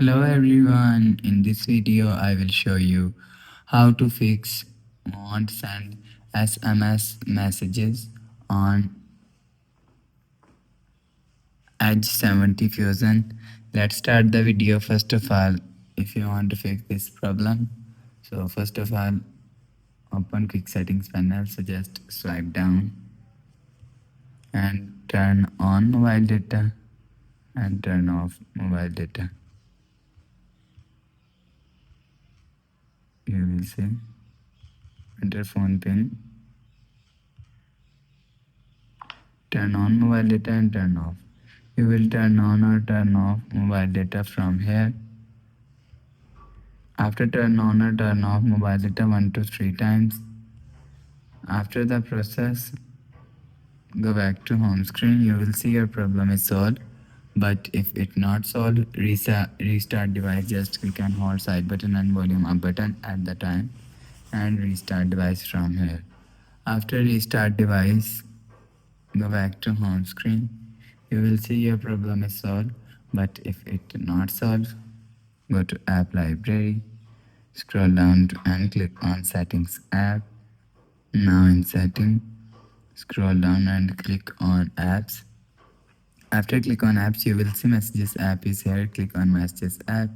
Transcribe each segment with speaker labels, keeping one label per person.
Speaker 1: Hello everyone, in this video I will show you how to fix won't send SMS messages on Edge 70 Fusion. Let's start the video. First of all, if you want to fix this problem, so first of all open quick settings panel, so just swipe down and turn on mobile data and turn off mobile data. You will see enter phone pin, turn on mobile data and turn off. You will turn on or turn off mobile data from here. After turn on or turn off mobile data 1 to 3 times. After the process, go back to home screen. You will see your problem is solved. But if it not solved, restart device. Just click on hold side button and volume up button at the time and restart device from here. After restart device, go back to home screen. You will see your problem is solved. But if it not solved, go to app library, scroll down and click on settings app. Now in setting, scroll down and click on apps. After click on apps, you will see messages app is here. Click on messages app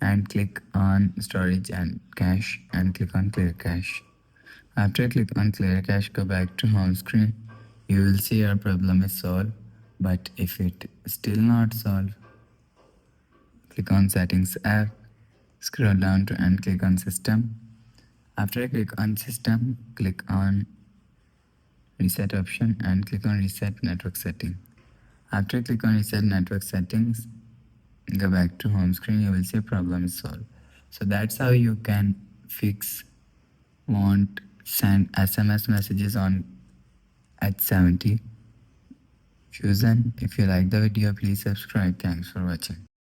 Speaker 1: and click on storage and cache and click on clear cache. After click on clear cache, go back to home screen. You will see your problem is solved. But if it still not solved, click on settings app, scroll down to and click on system. After click on system, click on reset option and click on reset network setting. After click on reset network settings, go back to home screen. You will see problem is solved. So that's how you can fix won't send SMS messages on H70 Fusion. If you like the video, please subscribe. Thanks for watching.